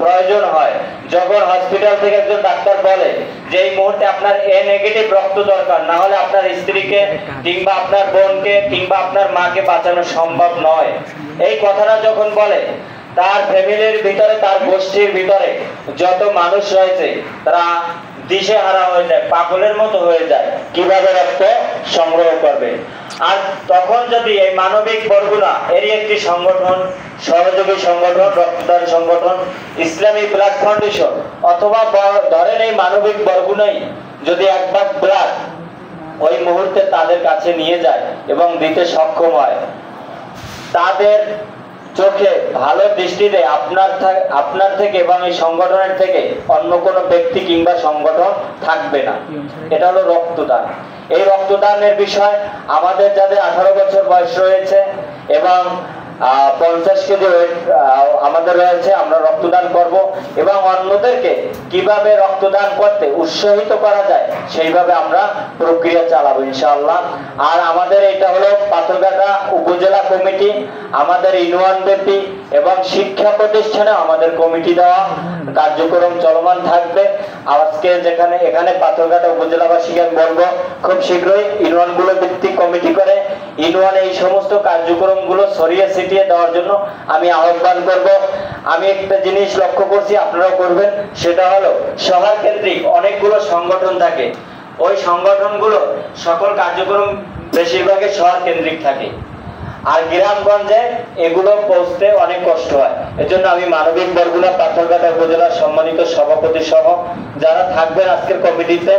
প্রয়োজন হয়, যখন হসপিটাল থেকে একজন ডাক্তার বলে যে এই মুহূর্তে আপনার এ নেগেটিভ রক্ত দরকার, না হলে আপনার স্ত্রীকে কিংবা আপনার বোনকে কিংবা আপনার মাকে বাঁচানো সম্ভব নয়, এই কথাটা যখন বলে, তার ফ্যামিলির ভিতরে, তার গোষ্ঠীর ভিতরে যত মানুষ রয়েছে তারা দিশেহারা হয়ে যায়, পাগলের মতো হয়ে যায়, কিভাবে রক্ত সংগ্রহ করবে। আর তখন যদি এই মানবিক বরগুনা এরই একটি সংগঠন, সহযোগী সংগঠন, রক্তদান সংগঠন ইসলামী ব্লাড ফাউন্ডেশন, অথবা ধরেন এই মানবিক বরগুনাই যদি এক ভাগ ব্লাড ওই মুহূর্তে তাদের কাছে নিয়ে যায় এবং দিতে সক্ষম হয়, তাদের চোখে ভালো দৃষ্টিতে আপনার থেকে এবং এই সংগঠনের থেকে অন্য কোনো ব্যক্তি কিংবা সংগঠন থাকবে না। এটা হলো রক্তদান। এই রক্তদানের বিষয় আমাদের যাদের 18 বছর বয়স রয়েছে এবং 50 কেজি ওয়েট আমাদের রয়েছে, আমরা রক্তদান করব এবং অন্যদেরকে কিভাবে রক্তদান করতে উৎসাহিত করা যায় সেইভাবে আমরা প্রক্রিয়া চালাবো ইনশাআল্লাহ। আর আমাদের এটা হলো পাথরঘাটা উপজেলা কমিটি, আমাদের ইউনিয়ন ব্যাপী এবং শিক্ষা প্রতিষ্ঠানে আমাদের কমিটি দেওয়া কার্যক্রম চলমান থাকবে। আজকে যেখানে এখানে পাথরঘাটা উপজেলাবাসীকে আমি বলবো খুব শীঘ্রই ইউনিয়নগুলো ভিত্তিক কমিটি করে ইউনিয়নে এই সমস্ত কার্যক্রমগুলো ছড়িয়ে ছিটিয়ে দেওয়ার জন্য আমি আহ্বান করব। আমি একটা জিনিস লক্ষ্য করছি, আপনারাও করবেন, সেটা হলো শহর কেন্দ্রিক অনেকগুলো সংগঠন থাকে, ওই সংগঠনগুলো সকল কার্যক্রম বেশিরভাগই শহর কেন্দ্রিক থাকে, আর গ্রামগঞ্জে এগুলো পৌঁছতে অনেক কষ্ট হয়। এজন্য আমি মানবিক বরগুনা পাথরঘাটা উপজেলার সম্মানিত সভাপতি সহ যারা থাকবেন আজকের কমিটিতে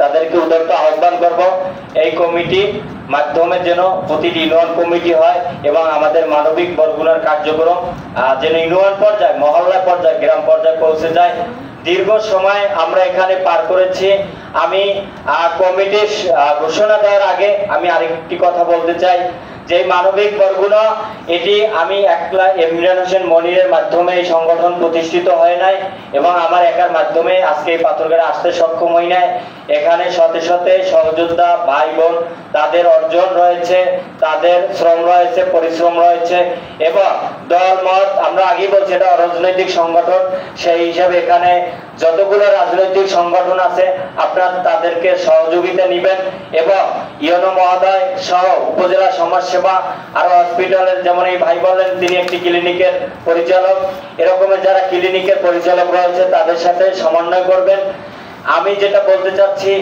তাদেরকে উদারত আহ্বান করব, এই কমিটি মাধ্যমে যেন প্রতিটি ইউনিয়ন কমিটি হয় এবং আমাদের মানবিক বরগুনার কার্যক্রম যেন ইউনিয়ন পর্যায়ে, মহল্লা পর্যায়ে, গ্রাম পর্যায়ে পৌঁছে যায়। দীর্ঘ সময় আমরা এখানে পার করেছি। আমি কমিটির ঘোষণা দেওয়ার আগে আমি আরেকটি কথা বলতে চাই যে মানবিক বরগুনা এটি আমি একলা ইমরান হোসেন মনিরের মাধ্যমে এই সংগঠন প্রতিষ্ঠিত হয় নাই এবং আমার একার মাধ্যমে আজকে এই পাথরঘাটা আসতে সক্ষম হই নাই। এখানে শতে শতে সহযোদ্ধা ভাই বোন, তাদের অর্জন রয়েছে, তাদের শ্রম রয়েছে, পরিশ্রম রয়েছে এবং দল মত, আমরা আগেই বলছি এটা রাজনৈতিক সংগঠন, সেই হিসাবে এখানে যতগুলো রাজনৈতিক সংগঠন আছে আপনারা তাদেরকে সহযোগিতা নেবেন এবং ইউনো মহোদয় সহ উপজেলা সমাজসেবা আর হসপিটালের, যেমন এই ভাই বলেন তিনি একটি ক্লিনিকের পরিচালক, এরকমের যারা ক্লিনিকের পরিচালক রয়েছে তাদের সাথে সমন্বয় করবেন। আমি যেটা বলতে চাচ্ছি,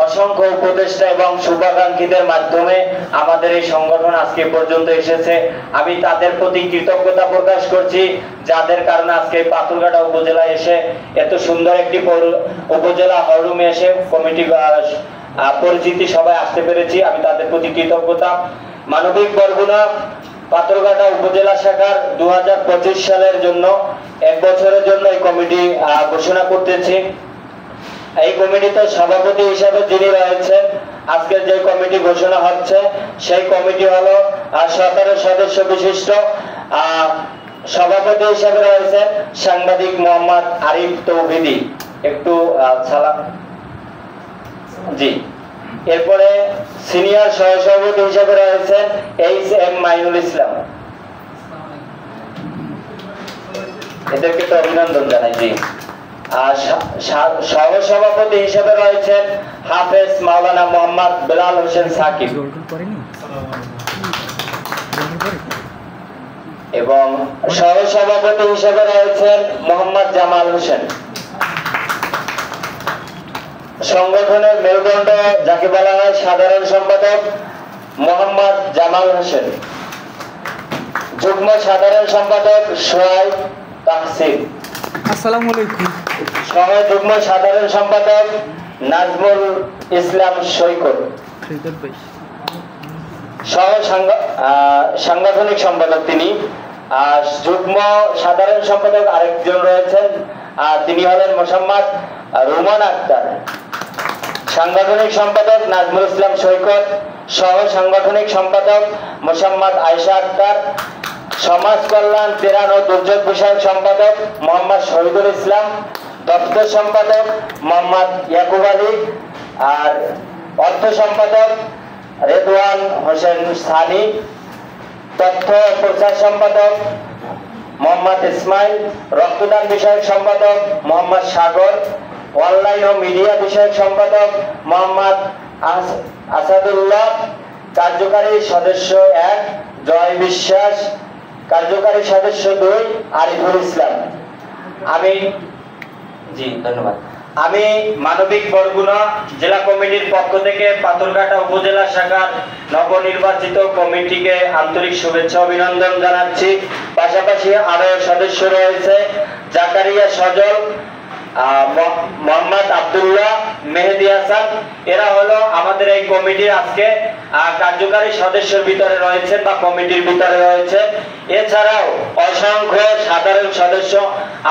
অসংখ্য উপদেষ্টা এবং শুভাকাঙ্ক্ষীদের মাধ্যমে আমাদের এই সংগঠন আজকে পর্যন্ত এসেছে। আমি তাদের প্রতি কৃতজ্ঞতা প্রকাশ করছি যাদের কারণে আজকে পাথরঘাটা উপজেলায় এসে এত সুন্দর একটি উপজেলা হলরুমে এসে কমিটি পরিচিতি সবাই আসতে পেরেছি, আমি তাদের প্রতি কৃতজ্ঞতা। মানবিক বরগুনা পাথরঘাটা উপজেলা শাখার 2025 সালের জন্য 1 বছরের জন্য এই কমিটি ঘোষণা করতেছি। এই কমিটিতে সভাপতি হিসেবে যিনি রয়েছেন, আজকের যে কমিটি ঘোষণা হচ্ছে সেই কমিটি হলো 17 সদস্য বিশিষ্ট। সভাপতি হিসেবে রয়েছেন সাংবাদিক মোহাম্মদ আরিফ তৌহিদি, একটু সালাম জি। এরপরে সিনিয়র সহসভাপতি হিসেবে রয়েছেন এইচ.এম. মাইনুল ইসলাম, এদেরকে তো অভিনন্দন জানাই জি। আর সহসভাপতি হিসেবে রয়েছেন হাফেজ মাওলানা মোহাম্মদ বেলাল হোসেন সাকিব এবং সহসভাপতি হিসেবে রয়েছেন মোহাম্মদ জামাল হোসেন। সংগঠনের মেরুদণ্ড যাকে বলা হয় সাধারণ সম্পাদক মোহাম্মদ জামাল হোসেন, যুগ্ম সাধারণ সম্পাদক সোহাইব তাহসিন, আসসালামু আলাইকুম, সহ যুগ্ম সাধারণ সম্পাদক নাজমুল ইসলাম সৈকত, সহ সাংগঠনিক সম্পাদক তিনি। যুগ্ম সাধারণ সম্পাদক আরেকজন রয়েছেন, তিনি হলেন মোসাম্মদ রুমান আক্তার, সাংগঠনিক সম্পাদক নাজমুল ইসলাম সৈকত, সহ সাংগঠনিক সম্পাদক মোসাম্মদ আয়েশা আক্তার, সমাজ কল্যাণ, ত্রাণ ও দুর্যোগ বিষয়ক সম্পাদক মোহাম্মদ শহীদুল ইসলাম, দপ্তর সম্পাদক মোহাম্মদ ইয়াকুব আলী, আর অর্থ সম্পাদক রেদওয়ান হোসেন সানি, তথ্য প্রচার সম্পাদক মোহাম্মদ ইসমাইল, রক্তদান বিষয়ক সম্পাদক মোহাম্মদ সাগর, অনলাইন ও মিডিয়া বিষয়ক সম্পাদক মোহাম্মদ আসাদুল্লাহ, কার্যকারী সদস্য 1 জয় বিশ্বাস, কার্যকারী সদস্য 2 আরিফুল ইসলাম। ধন্যবাদ। আমি মানবিক বরগুনা জেলা কমিটির পক্ষ থেকে পাথরঘাটা উপজেলা শাখার নবনির্বাচিত কমিটিকে আন্তরিক শুভেচ্ছা অভিনন্দন জানাচ্ছি। পাশাপাশি আরো সদস্য রয়েছে জাকারিয়া সজল, মোহাম্মদ আব্দুল্লাহ, মেহেদি হাসান। এরা হলো আমাদের এই কমিটির আজকে কার্যকারী সদস্যের ভিতরে রয়েছে বা কমিটির ভিতরে রয়েছে। এছাড়াও অসংখ্য সাধারণ সদস্য,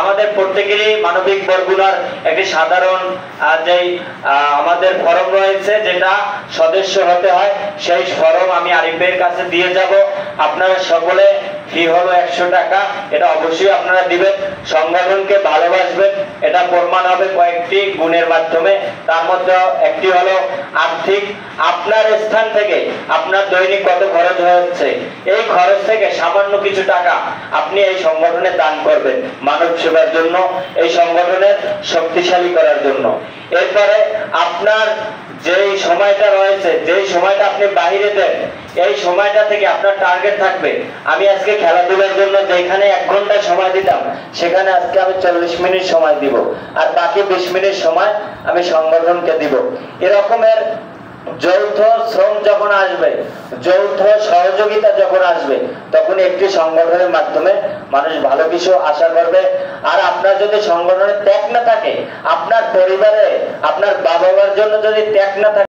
আমাদের প্রত্যেকেরই মানবিক বরগুনার একটি সাধারণ আমাদের ফরম রয়েছে, যেটা সদস্য হতে হয়। সেই ফরম আমি আরিফের কাছে দিয়ে যাব। আপনারা সকলে ফি হলো 100 টাকা, এটা অবশ্যই আপনারা দিবেন। সংগঠনকে ভালোবাসবেন, এটা প্রমাণ হবে কয়েকটি গুণের মাধ্যমে। তার মধ্যে একটি হলো আর্থিক। আপনার স্থান থেকে আপনার দৈনিক কত খরচ হচ্ছে, এই খরচ থেকে সামান্য কিছু টাকা আপনি এই সংগঠনে দান করবেন মানব সেবার জন্য, এই সংগঠনের শক্তিশালী করার জন্য। এরপরে আপনার যেই সময়টা রয়েছে, যেই সময়টা আপনি বাইরে দেন, এই সময়টা থেকে আপনার টার্গেট থাকবে আমি আজকে খেলাধুলার জন্য যেখানে 1 ঘন্টা সময় দিতাম, সেখানে আজকে আমি 40 মিনিট সময় দিব, আর বাকি 20 মিনিট সময় আমি সংগঠনকে দিব। এরকমের যৌথ শ্রম যখন আসবে, যৌথ সহযোগিতা যখন আসবে, তখন একটি সংগঠনের মাধ্যমে মানুষ ভালো কিছু আশা করবে। আর আপনার যদি সংগঠনের ত্যাগ না থাকে, আপনার পরিবারে আপনার বাবা মার জন্য যদি ত্যাগ না থাকে,